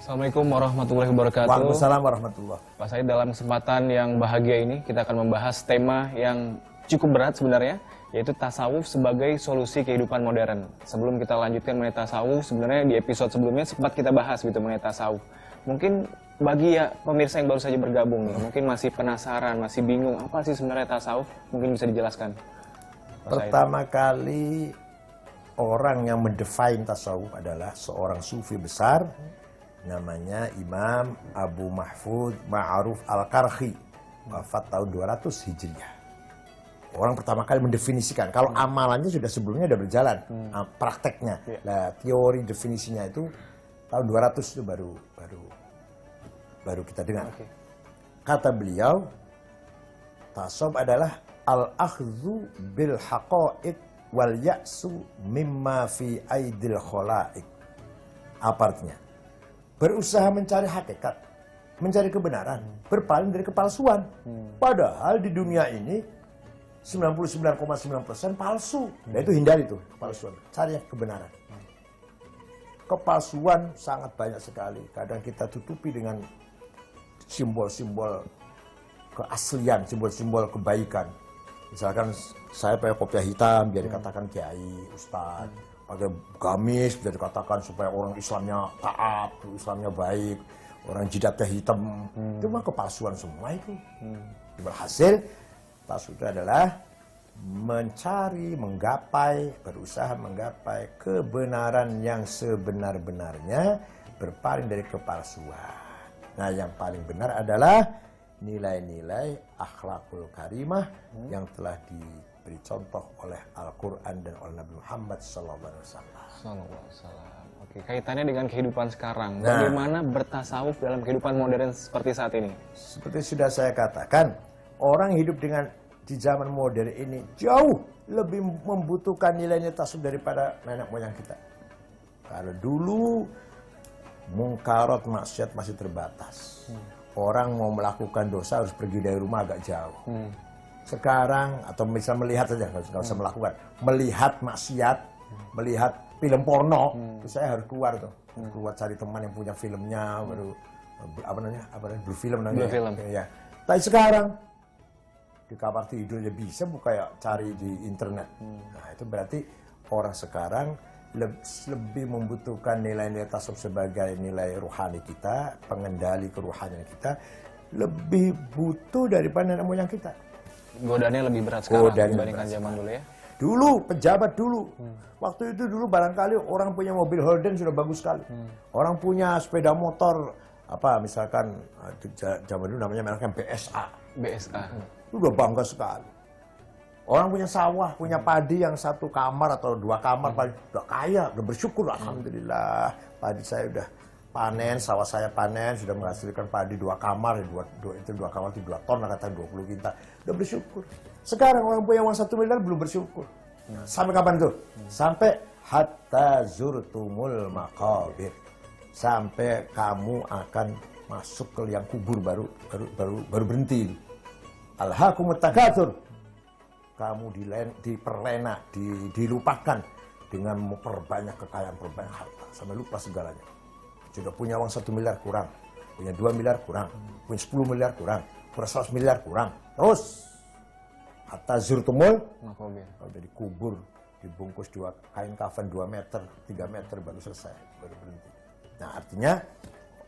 Assalamualaikum warahmatullahi wabarakatuh. Waalaikumsalam warahmatullahi. Pak Said, dalam kesempatan yang bahagia ini kita akan membahas tema yang cukup berat sebenarnya, yaitu tasawuf sebagai solusi kehidupan modern. Sebelum kita lanjutkan mengenai tasawuf, sebenarnya di episode sebelumnya sempat kita bahas gitu mengenai tasawuf. Mungkin bagi pemirsa yang baru saja bergabung nih, mungkin masih penasaran, masih bingung apa sih sebenarnya tasawuf, mungkin bisa dijelaskan. Pertama kali orang yang mendefine tasawuf adalah seorang sufi besar, namanya Imam Abu Mahfud Ma'aruf Al-Karhi, wafat tahun 200 Hijriah. Orang pertama kali mendefinisikan, kalau amalannya sudah sebelumnya sudah berjalan, prakteknya. Nah, teori definisinya itu tahun 200 itu baru kita dengar. Kata beliau, tasawuf adalah al-akhdhu bil haqa'iq wal ya'su mimma fi aidil khala'iq. Apa artinya? Berusaha mencari hakikat, mencari kebenaran, berpaling dari kepalsuan. Padahal di dunia ini 99,9% palsu. Nah itu hindari tuh kepalsuan, cari kebenaran. Kepalsuan sangat banyak sekali. Kadang kita tutupi dengan simbol-simbol keaslian, simbol-simbol kebaikan. Misalkan saya pakai kopiah hitam biar dikatakan kiai, ustadz. Pakai gamis biar dikatakan supaya orang Islamnya taat, Islamnya baik. Orang jidatnya hitam. Itu mah kepalsuan semua itu. Berhasil, tasawuf itu adalah mencari, menggapai, berusaha menggapai kebenaran yang sebenar-benarnya, berpaling dari kepalsuan. Nah, yang paling benar adalah nilai-nilai akhlakul karimah yang telah diberi contoh oleh Al-Quran dan oleh Nabi Muhammad SAW. Oke, kaitannya dengan kehidupan sekarang. Bagaimana bertasawuf dalam kehidupan modern seperti saat ini? Seperti sudah saya katakan, orang hidup di zaman modern ini jauh lebih membutuhkan nilai-nilai tasawuf daripada nenek moyang kita. Kalau dulu mungkarat maksiat masih terbatas. Orang mau melakukan dosa harus pergi dari rumah agak jauh. Sekarang, atau bisa melihat saja, nggak usah melakukan. Melihat maksiat, melihat film porno, itu saya harus keluar tuh. Keluar cari teman yang punya filmnya, baru berfilm namanya. Ya. Tapi sekarang, di kamar tidurnya bisa buka ya, cari di internet. Nah itu berarti orang sekarang lebih membutuhkan nilai-nilai tasawuf sebagai nilai ruhani kita, pengendali keruhanian kita, lebih butuh daripada nenek moyang kita. Godaannya lebih berat sekarang dibandingkan zaman dulu ya? Dulu, pejabat dulu. Waktu itu dulu barangkali orang punya mobil Holden sudah bagus sekali. Orang punya sepeda motor, misalkan zaman dulu namanya mereknya BSA. BSA. Itu udah bangga sekali. Orang punya sawah, punya padi yang satu kamar atau dua kamar, udah kaya, udah bersyukur. Alhamdulillah, padi saya udah panen, sawah saya panen, sudah menghasilkan padi dua kamar, dua kamar itu 2 ton, kata 20 kintal, udah bersyukur. Sekarang orang punya uang 1 miliar belum bersyukur. Sampai kapan tuh? Sampai hatta zurtumul maqabir, sampai kamu akan masuk ke liang kubur baru berhenti. Alhaakumut takatsur, kamu diperlena, dilupakan dengan memperbanyak kekayaan, perbanyak harta, sampai lupa segalanya. Sudah punya uang 1 miliar kurang, punya 2 miliar kurang, punya 10 miliar kurang, punya 100 miliar kurang. Terus hatta zurtumul maqabir, kalau dikubur, dibungkus kain kafan 2 meter, 3 meter baru selesai, baru berhenti. Nah artinya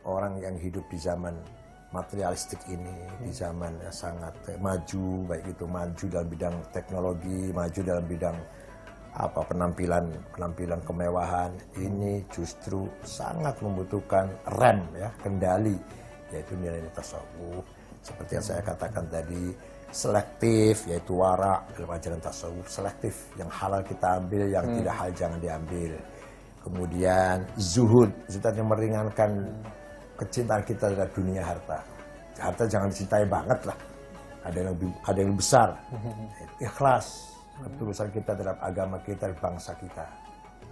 orang yang hidup di zaman materialistik ini, di zaman yang sangat maju, baik itu maju dalam bidang teknologi, maju dalam bidang penampilan kemewahan, ini justru sangat membutuhkan rem, ya, kendali, yaitu nilai tasawuf. Seperti yang saya katakan tadi, selektif, yaitu wara dalam ajaran tasawuf, selektif, yang halal kita ambil, yang tidak halal jangan diambil. Kemudian zuhud yang meringankan kecintaan kita terhadap dunia harta. Harta jangan dicintai banget lah. Ada yang lebih besar. Ikhlas, ketulusan kita terhadap agama kita, bangsa kita.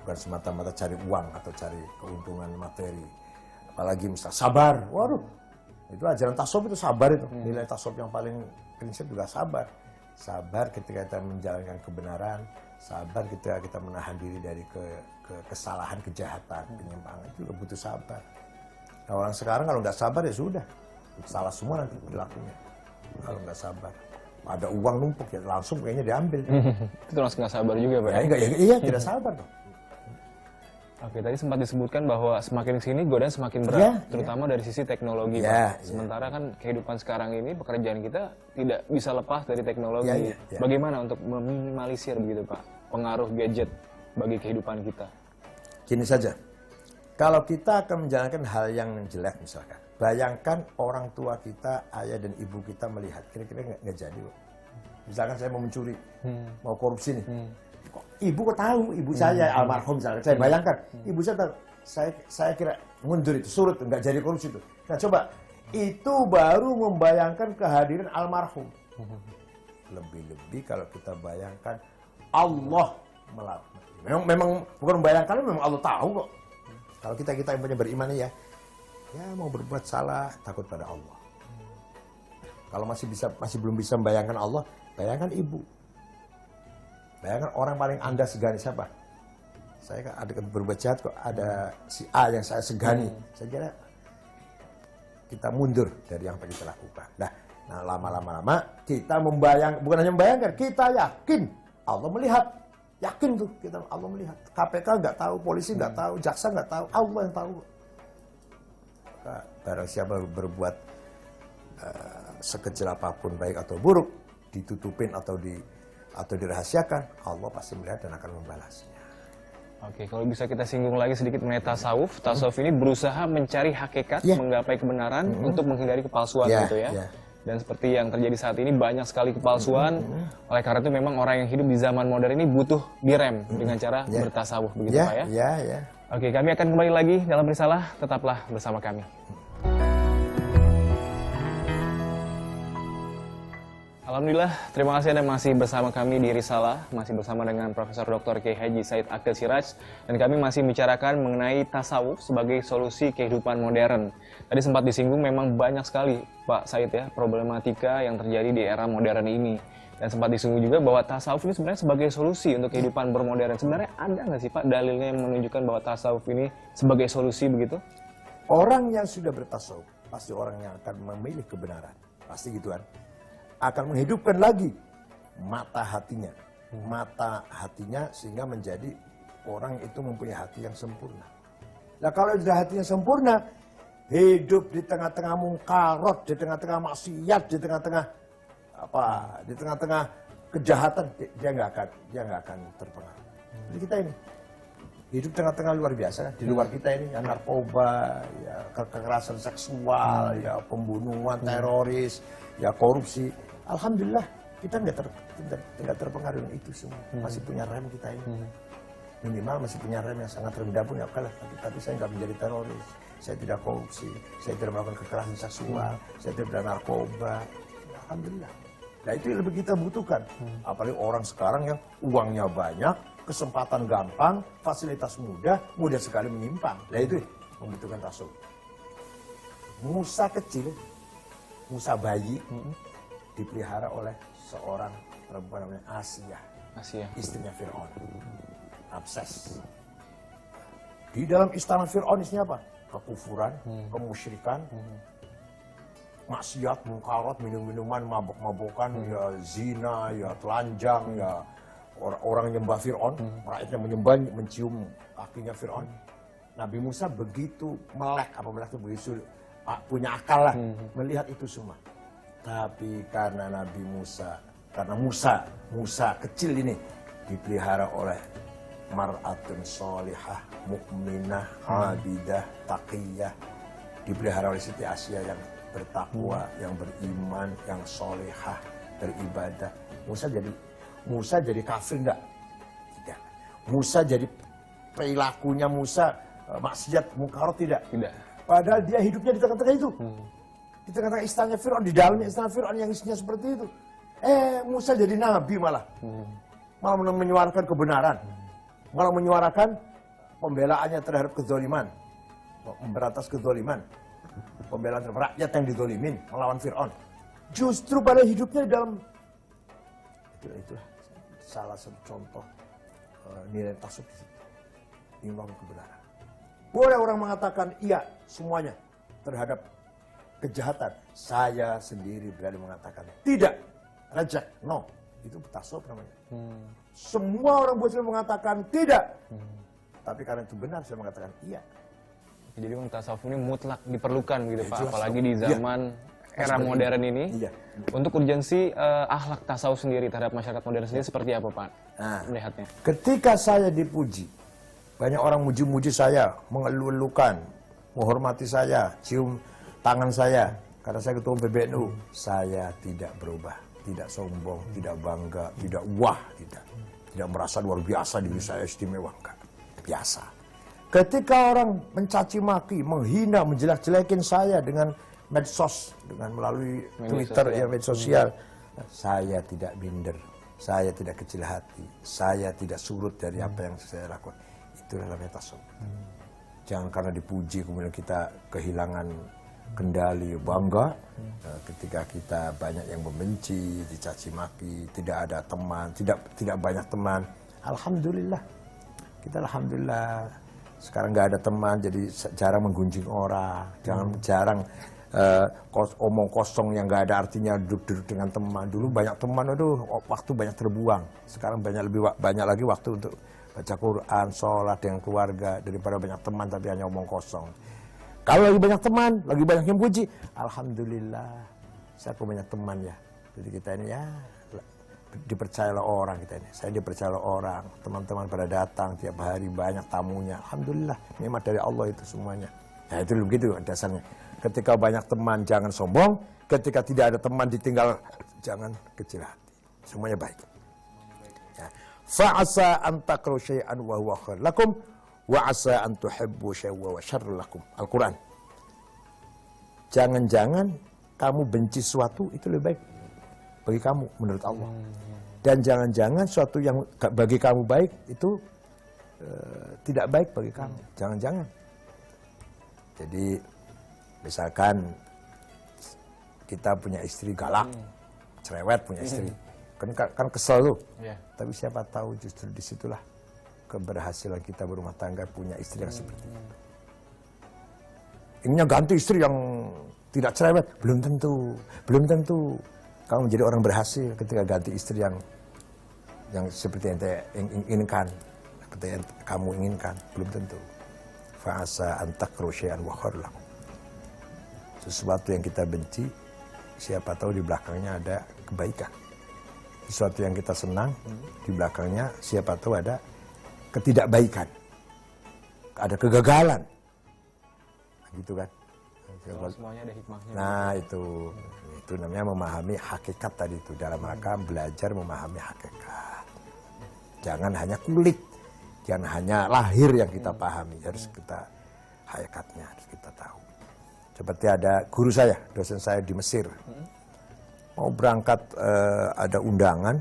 Bukan semata-mata cari uang atau cari keuntungan materi. Apalagi misalnya sabar. Waduh, itu ajaran tasawuf itu sabar itu. Nilai tasawuf yang paling prinsip juga sabar. Sabar ketika kita menjalankan kebenaran. Sabar ketika kita menahan diri dari kesalahan, kejahatan, penyimpangan. Itu juga butuh sabar. Nah, orang sekarang kalau nggak sabar ya sudah, salah semua nanti perilakunya. Kalau nggak sabar, ada uang numpuk ya langsung kayaknya diambil. Itu termasuk nggak sabar juga, Pak. Ya, enggak, ya, iya tidak sabar dong. Oke, tadi sempat disebutkan bahwa semakin sini godaan semakin berat, Ya, terutama dari sisi teknologi, Ya, Pak. Sementara kan kehidupan sekarang ini, pekerjaan kita tidak bisa lepas dari teknologi. Ya. Bagaimana untuk meminimalisir begitu, Pak, pengaruh gadget bagi kehidupan kita? Gini saja, kalau kita akan menjalankan hal yang jelek misalkan, bayangkan orang tua kita, ayah dan ibu kita melihat, kira-kira nggak jadi, Pak. Misalkan saya mau mencuri, mau korupsi nih. Kok ibu kok tahu, ibu saya almarhum misalkan, saya bayangkan, ibu saya tahu, saya kira mundur itu, surut, nggak jadi korupsi itu. Nah coba, itu baru membayangkan kehadiran almarhum. Lebih-lebih kalau kita bayangkan Allah melakukan. Memang bukan membayangkan, memang Allah tahu kok. Kalau kita yang punya beriman ya mau berbuat salah takut pada Allah. Kalau masih belum bisa membayangkan Allah, bayangkan ibu. Bayangkan orang paling Anda segani siapa? Saya kan ada berbuat jahat kok, ada si A yang saya segani. Saya kira kita mundur dari yang kita lakukan. Nah lama-lama kita bukan hanya membayangkan, kita yakin Allah melihat. Yakin tuh kita Allah melihat. KPK nggak tahu, polisi nggak tahu, jaksa nggak tahu, Allah yang tahu. Barang siapa berbuat sekecil apapun baik atau buruk, ditutupin atau dirahasiakan, Allah pasti melihat dan akan membalasnya. Oke, kalau bisa kita singgung lagi sedikit mengenai tasawuf. Tasawuf ini berusaha mencari hakikat, menggapai kebenaran untuk menghindari kepalsuan gitu ya. Dan seperti yang terjadi saat ini banyak sekali kepalsuan. Oleh karena itu memang orang yang hidup di zaman modern ini butuh direm dengan cara bertasawuf begitu Pak ya. Oke, kami akan kembali lagi dalam Risalah. Tetaplah bersama kami. Alhamdulillah, terima kasih Anda masih bersama kami di Risalah, masih bersama dengan Profesor Dr. Kiai Haji Said Akil Siraj, dan kami masih membicarakan mengenai tasawuf sebagai solusi kehidupan modern. Tadi sempat disinggung memang banyak sekali Pak Said ya, problematika yang terjadi di era modern ini. Dan sempat disinggung juga bahwa tasawuf ini sebenarnya sebagai solusi untuk kehidupan bermodern. Sebenarnya ada nggak sih Pak dalilnya yang menunjukkan bahwa tasawuf ini sebagai solusi begitu? Orang yang sudah bertasawuf, pasti orang yang akan memilih kebenaran. Pasti gitu kan. Akan menghidupkan lagi mata hatinya. Mata hatinya sehingga menjadi orang itu mempunyai hati yang sempurna. Nah kalau sudah hatinya sempurna, hidup di tengah-tengah mungkarot, di tengah-tengah maksiat, di tengah-tengah kejahatan, dia nggak akan terpengaruh. Jadi kita ini hidup tengah-tengah luar biasa. Di luar kita ini ya narkoba, ya kekerasan seksual, ya pembunuhan, teroris, ya korupsi. Alhamdulillah kita nggak terpengaruh dengan itu semua. Masih punya rem kita ini. Minimal masih punya rem yang sangat rendah pun ya kalah. Tapi saya nggak menjadi teroris. Saya tidak korupsi. Saya tidak melakukan kekerasan seksual. Saya tidak narkoba. Alhamdulillah. Nah itu yang lebih kita butuhkan. Apalagi orang sekarang yang uangnya banyak, kesempatan gampang, fasilitas mudah sekali menyimpang. Nah itu membutuhkan tasawuf. Musa kecil, Musa bayi, dipelihara oleh seorang perempuan namanya Asia, istrinya Fir'aun. Abses. Di dalam istana Fir'aun isinya apa? Kekufuran, kemusyrikan, maksiat, mungkarat, minum-minuman, mabok-mabokan, ya zina, ya telanjang, ya orang nyembah Fir'aun, rakyatnya menyembah, mencium kakinya Fir'aun. Nabi Musa begitu melek, itu begitu punya akal lah, melihat itu semua. Tapi karena Nabi Musa, karena Musa kecil ini dipelihara oleh mar'atun sholihah, mukminah, abidah, taqiyah, dipelihara oleh Siti Asia yang bertakwa, yang beriman, yang sholihah, beribadah. Musa jadi kafir enggak? Tidak. Musa jadi perilakunya Musa maksiat, mungkarat tidak? Tidak. Padahal dia hidupnya di tengah-tengah itu. Di tengah-tengah istana Fir'aun, di dalamnya istana Fir'aun yang isinya seperti itu. Musa jadi nabi malah. Malah menyuarakan kebenaran. Malah menyuarakan pembelaannya terhadap kezaliman. Memberantas kezaliman. Pembelaan terhadap rakyat yang dizalimin, melawan Fir'aun. Justru pada hidupnya di dalam itulah salah satu contoh nilai tasawuf, imam kebenaran. Boleh orang mengatakan iya semuanya, terhadap kejahatan, saya sendiri berani mengatakan tidak, reject, no. Itu tasawuf namanya. Semua orang Muslim mengatakan tidak. Tapi karena itu benar, saya mengatakan iya. Jadi memang tasawuf ini mutlak diperlukan gitu Pak, jelas apalagi dong. di zaman era modern ini. Iya. Untuk urgensi akhlak tasawuf sendiri terhadap masyarakat modern sendiri seperti apa Pak Nah, melihatnya? ketika saya dipuji, banyak orang muji-muji saya, mengeluh-elukan, menghormati saya, cium tangan saya, karena saya ketua PBNU, saya tidak berubah, tidak sombong, tidak bangga, tidak wah, tidak merasa luar biasa diri saya istimewa, enggak, biasa. Ketika orang mencaci maki, menghina, menjelek-jelekin saya dengan medsos, dengan melalui Twitter, media sosial, saya tidak minder, saya tidak kecil hati, saya tidak surut dari apa yang saya lakukan. Itu adalah tasawuf. Jangan karena dipuji kemudian kita kehilangan kendali, bangga. Ketika kita banyak yang membenci, dicaci maki, tidak ada teman, tidak banyak teman. Alhamdulillah, kita alhamdulillah sekarang nggak ada teman, jadi jarang menggunjing orang, jarang omong kosong yang nggak ada artinya duduk-duduk dengan teman. Dulu banyak teman, aduh waktu banyak terbuang. Sekarang lebih banyak lagi waktu untuk baca Quran, sholat dengan keluarga daripada banyak teman tapi hanya omong kosong. Kalau lagi banyak teman, lagi banyak yang puji, alhamdulillah saya punya banyak teman ya. Jadi kita ini ya dipercayalah orang kita ini. Saya dipercayalah orang, teman-teman pada datang tiap hari banyak tamunya. Alhamdulillah, nikmat dari Allah itu semuanya. Nah itu begitu dasarnya. Ketika banyak teman jangan sombong, ketika tidak ada teman ditinggal jangan kecil hati. Semuanya baik. Ya. Fa'asa an takrahu syai'an wa huwa khair lakum wa asa an tuhibbu syai'an wa syarrun lakum. Al-Qur'an. Jangan-jangan kamu benci sesuatu itu lebih baik bagi kamu menurut Allah. Dan jangan-jangan sesuatu yang bagi kamu baik itu tidak baik bagi kamu. Jangan-jangan. Jadi misalkan kita punya istri galak, cerewet punya istri, kan kesel tuh. Tapi siapa tahu justru disitulah keberhasilan kita berumah tangga punya istri yang seperti itu. Inginnya ganti istri yang tidak cerewet, belum tentu. Kamu menjadi orang berhasil ketika ganti istri yang seperti yang inginkan, seperti yang kamu inginkan, belum tentu. Fa'asa an takrahu syai'an wa khair lakum. Sesuatu yang kita benci, siapa tahu di belakangnya ada kebaikan. Sesuatu yang kita senang, di belakangnya siapa tahu ada ketidakbaikan. Ada kegagalan. Gitu kan. Semuanya ada hikmahnya. Nah itu namanya memahami hakikat tadi itu. Dalam rangka belajar memahami hakikat. Jangan hanya kulit. Jangan hanya lahir yang kita pahami. Harus kita hakikatnya harus kita tahu. Seperti ada guru saya, dosen saya di Mesir. Mau berangkat ada undangan,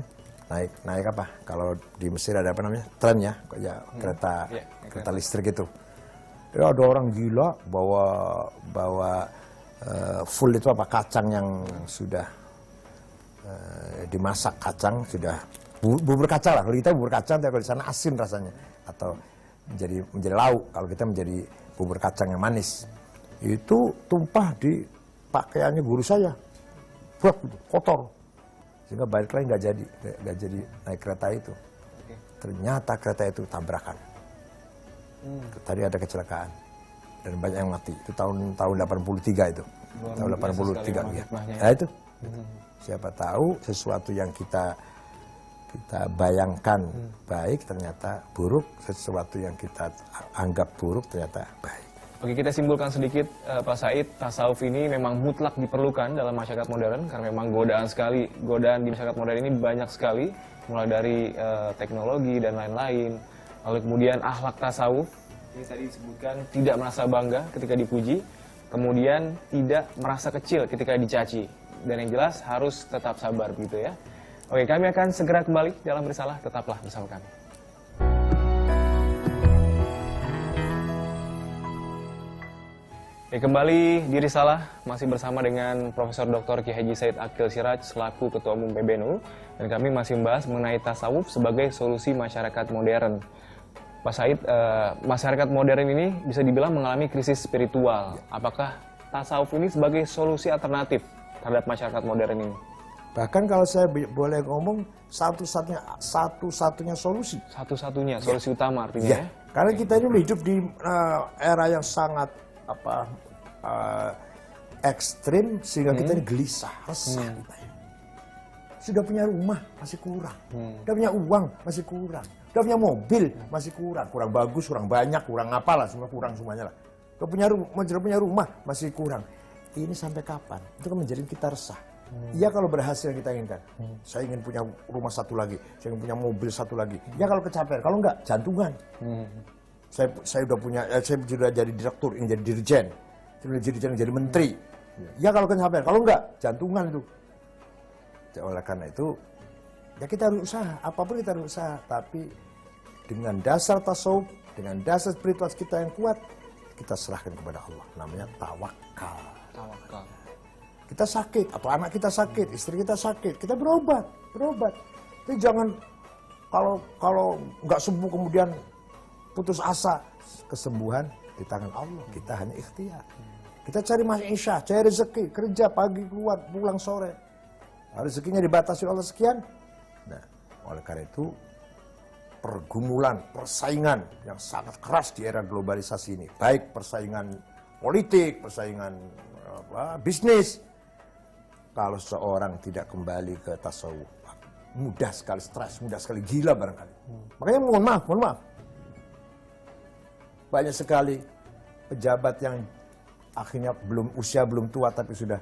naik apa? Kalau di Mesir ada apa namanya? Tren ya, kayak kereta listrik itu. Ya, ada orang gila bawa full itu apa kacang yang sudah dimasak, kacang sudah bubur kacang lah. Kalau kita bubur kacang, tapi kalau di sana asin rasanya atau menjadi lauk. Kalau kita menjadi bubur kacang yang manis. Itu tumpah di pakaiannya guru saya, kotor, sehingga balik lagi nggak jadi naik kereta itu. Ternyata kereta itu tabrakan. Tadi ada kecelakaan dan banyak yang mati. Itu tahun 83 itu. Tahun 83 ya. Nah itu. Siapa tahu sesuatu yang kita bayangkan baik ternyata buruk, sesuatu yang kita anggap buruk ternyata baik. Oke, kita simpulkan sedikit Pak Said, tasawuf ini memang mutlak diperlukan dalam masyarakat modern karena memang godaan di masyarakat modern ini banyak sekali, mulai dari teknologi dan lain-lain. Lalu kemudian akhlak tasawuf, ini tadi disebutkan tidak merasa bangga ketika dipuji, kemudian tidak merasa kecil ketika dicaci, dan yang jelas harus tetap sabar begitu ya. Oke, kami akan segera kembali dalam Risalah, tetaplah bersama kami. Kembali di Risalah, masih bersama dengan Profesor Dr. Kiai Haji Said Aqil Siraj selaku Ketua Umum PBNU, dan kami masih membahas mengenai tasawuf sebagai solusi masyarakat modern. Pak Said, masyarakat modern ini bisa dibilang mengalami krisis spiritual. Apakah tasawuf ini sebagai solusi alternatif terhadap masyarakat modern ini? Bahkan kalau saya boleh ngomong, satu-satunya solusi. Satu-satunya solusi utama artinya ya? Karena kita ini hidup di era yang sangat ekstrim, sehingga kita ini gelisah, resah kita ya. Sudah punya rumah masih kurang, sudah punya uang masih kurang, sudah punya mobil masih kurang bagus, kurang banyak, kurang apalah, semua kurang semuanya lah. Sudah punya rumah masih kurang. Ini sampai kapan? Itu kan menjadi kita resah. Iya kalau berhasil yang kita inginkan. Saya ingin punya rumah satu lagi, saya ingin punya mobil satu lagi. Ya kalau kecapean, kalau enggak jantungan. Saya udah punya, saya sudah jadi direktur, ingin jadi dirjen, jadi menteri. Ya kalau kecapean, kalau enggak jantungan itu. Oleh karena itu, ya kita harus usaha, apapun kita harus usaha. Tapi dengan dasar tasawuf, dengan dasar spiritualitas kita yang kuat, kita serahkan kepada Allah. Namanya tawakal. Tawakal. Kita sakit, atau anak kita sakit, istri kita sakit, kita berobat. Tapi jangan kalau nggak sembuh kemudian putus asa. Kesembuhan di tangan Allah, kita hanya ikhtiar. Kita cari maisha, cari rezeki, kerja pagi keluar, pulang sore. Rezekinya dibatasi Allah sekian. Nah, oleh karena itu pergumulan, persaingan yang sangat keras di era globalisasi ini, baik persaingan politik, persaingan bisnis. Kalau seorang tidak kembali ke tasawuf, mudah sekali stres, mudah sekali gila barangkali. Makanya mohon maaf. Banyak sekali pejabat yang akhirnya usia belum tua tapi sudah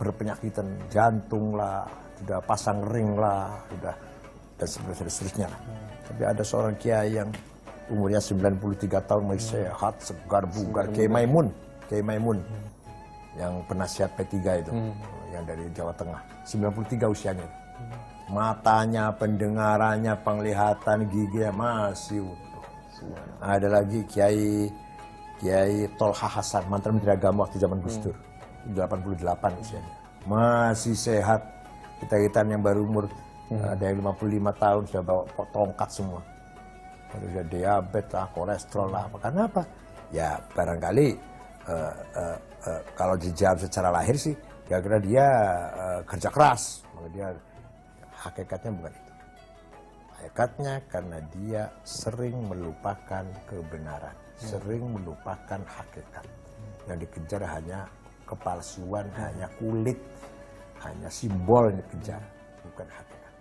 berpenyakitan jantung lah, sudah pasang ring lah, dan seterusnya lah. Tapi ada seorang kiai yang umurnya 93 tahun masih sehat, segar bugar, Kiai Maimun. Yang penasihat P3 itu, yang dari Jawa Tengah, 93 usianya. Matanya, pendengarannya, penglihatan, giginya masih utuh. Ada lagi Kiai Tolha Hasan, mantan Menteri Agama waktu zaman Gus Dur, 88 usianya. Masih sehat. Kita yang baru umur, ada yang 55 tahun, sudah bawa tongkat semua. Sudah diabetes lah, kolesterol lah. Karena apa? Ya barangkali kalau dijawab secara lahir sih, kira-kira dia kerja keras, maka dia hakikatnya bukan itu. Hakikatnya karena dia sering melupakan kebenaran, sering melupakan hakikat. Yang dikejar hanya kepalsuan, hanya kulit, hanya simbol yang dikejar, bukan hakikat.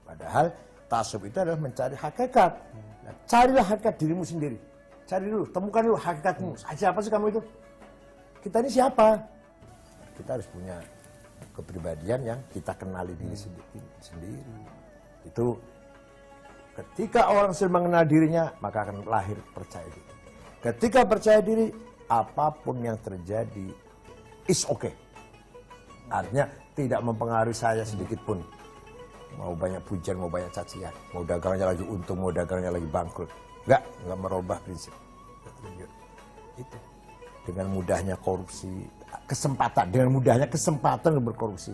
Padahal tasawuf itu adalah mencari hakikat. Nah, carilah hakikat dirimu sendiri. Cari dulu, temukan dulu hakikatmu. Siapa sih kamu itu? Kita ini siapa? Kita harus punya kepribadian yang kita kenali diri sendiri. Itu ketika orang sudah mengenal dirinya, maka akan lahir percaya diri. Ketika percaya diri, apapun yang terjadi is okay. Artinya tidak mempengaruhi saya sedikit pun. Mau banyak pujian, mau banyak cacian, mau dagangnya lagi untung, mau dagangnya lagi bangkrut. Enggak merubah prinsip. Itu. Dengan mudahnya korupsi, dengan mudahnya kesempatan berkorupsi.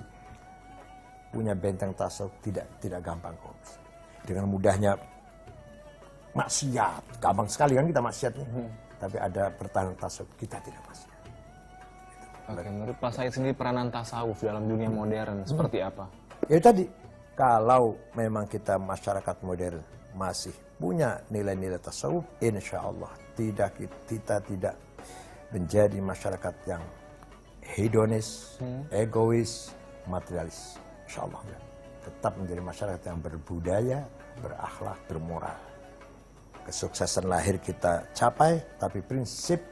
Punya benteng tasawuf tidak gampang korupsi. Dengan mudahnya maksiat, gampang sekali kan kita maksiatnya. Tapi ada pertahanan tasawuf, kita tidak maksiat. Oke, menurut Pak Said sendiri peranan tasawuf dalam dunia modern seperti apa? Ya tadi, kalau memang kita masyarakat modern masih punya nilai-nilai tasawuf, insya Allah kita tidak menjadi masyarakat yang hedonis, egois, materialis. Insya Allah. Tetap menjadi masyarakat yang berbudaya, berakhlak, bermoral. Kesuksesan lahir kita capai, tapi prinsip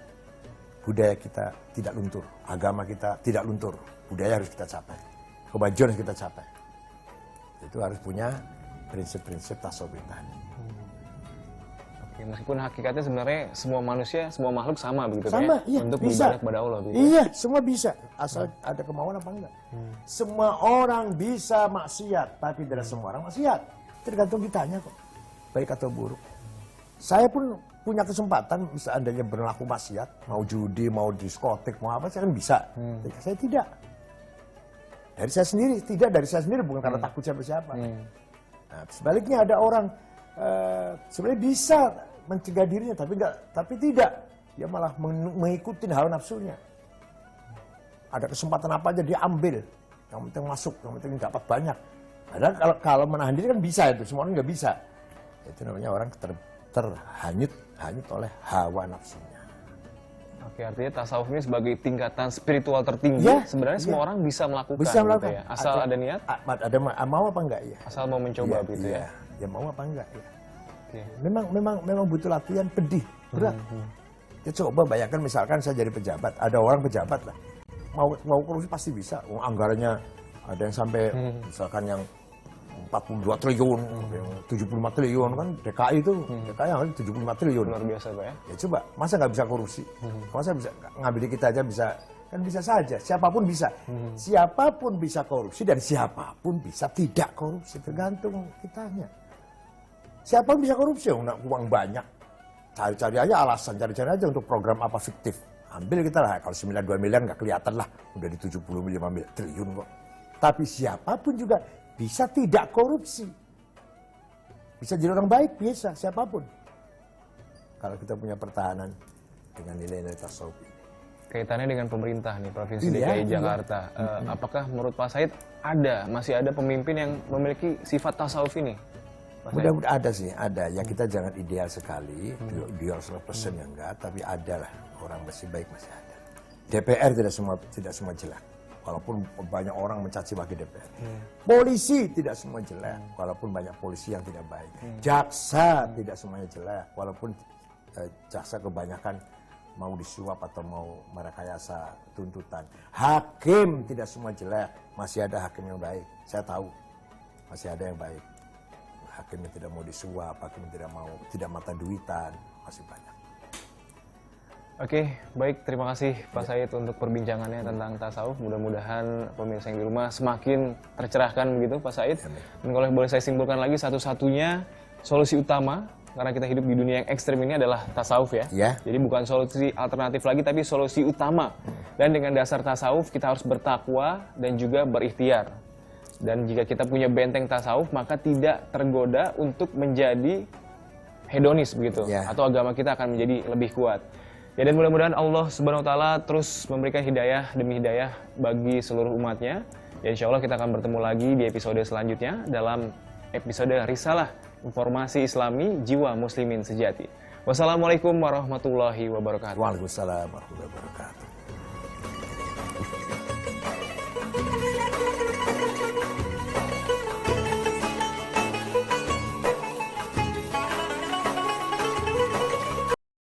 budaya kita tidak luntur. Agama kita tidak luntur. Budaya harus kita capai. Kemajuan harus kita capai. Itu harus punya prinsip-prinsip tasawuf tadi. Oke, meskipun hakikatnya sebenarnya semua manusia, semua makhluk sama begitu sama, ya? iya, Untuk bisa. beribadah kepada Allah begitu. Iya, semua bisa. Asal ada kemauan apa enggak. Semua orang bisa maksiat, tapi tidak semua orang maksiat. Tergantung kitanya kok. Baik atau buruk. Saya pun punya kesempatan seandainya berlaku maksiat, mau judi, mau diskotik, mau apa, saya kan bisa. Saya tidak. Dari saya sendiri, bukan karena takut siapa-siapa. Nah, sebaliknya ada orang sebenarnya bisa mencegah dirinya, tapi tidak. dia malah mengikuti hawa nafsunya. Ada kesempatan apa aja dia ambil, yang penting masuk, yang penting dapat banyak. Padahal kalau menahan diri kan bisa itu, semua orang nggak bisa. Itu namanya orang terhanyut oleh hawa nafsunya. Oke, artinya tasawuf ini sebagai tingkatan spiritual tertinggi, Ya, sebenarnya ya. semua orang bisa melakukan, Bisa melakukan. gitu ya. Asal ada niat, Ada mau apa enggak ya? asal mau mencoba gitu ya. Ya mau apa enggak ya? Oke. Memang butuh latihan pedih, berat. Ya coba bayangkan misalkan saya jadi pejabat, ada orang pejabat lah, mau korupsi pasti bisa. Anggarannya ada yang sampai misalkan yang 42 triliun, yang 75 triliun kan DKI itu, DKI yang 75 triliun. Luar biasa Pak ya. Ya coba, masa nggak bisa korupsi? Masa bisa ngambil di kita aja bisa? Kan bisa saja, siapapun bisa. Siapapun bisa korupsi dan siapapun bisa tidak korupsi, tergantung kitanya. Siapapun bisa korupsi, uang banyak. Cari-cari aja alasan, cari-cari aja untuk program apa fiktif. Ambil kita lah, kalau 92 miliar nggak kelihatan lah, udah di 75 triliun kok. Tapi siapapun juga bisa tidak korupsi. Bisa jadi orang baik, biasa, siapapun. Kalau kita punya pertahanan dengan nilai-nilai tasawuf ini. Kaitannya dengan pemerintah nih, Provinsi Iya, DKI iya. Jakarta. Apakah menurut Pak Said masih ada pemimpin yang memiliki sifat tasawuf ini? Pak Said? Mudah-mudahan ada sih, ada. Ya kita jangan ideal sekali, ideal 100% ya enggak, tapi ada lah orang masih baik, masih ada. DPR tidak semua jelek, walaupun banyak orang mencaci maki DPR. Polisi tidak semua jelek, walaupun banyak polisi yang tidak baik. Jaksa tidak semuanya jelek, walaupun jaksa kebanyakan mau disuap atau mau merekayasa tuntutan. Hakim tidak semua jelek, masih ada hakim yang baik. Saya tahu, masih ada yang baik. Hakim yang tidak mau disuap, hakim yang tidak mata duitan, masih banyak. Oke, baik. Terima kasih Pak Said untuk perbincangannya tentang tasawuf. Mudah-mudahan pemirsa yang di rumah semakin tercerahkan begitu Pak Said. Dan kalau boleh saya simpulkan lagi, satu-satunya solusi utama karena kita hidup di dunia yang ekstrim ini adalah tasawuf ya. Ya. Jadi bukan solusi alternatif lagi, tapi solusi utama. Dan dengan dasar tasawuf kita harus bertakwa dan juga berikhtiar. Dan jika kita punya benteng tasawuf, maka tidak tergoda untuk menjadi hedonis begitu. Ya. Atau agama kita akan menjadi lebih kuat. Ya, dan mudah-mudahan Allah Subhanahu wa taala terus memberikan hidayah demi hidayah bagi seluruh umatnya. Ya, insya Allah kita akan bertemu lagi di episode selanjutnya dalam episode Risalah Informasi Islami Jiwa Muslimin Sejati. Wassalamualaikum warahmatullahi wabarakatuh. Waalaikumsalam warahmatullahi wabarakatuh.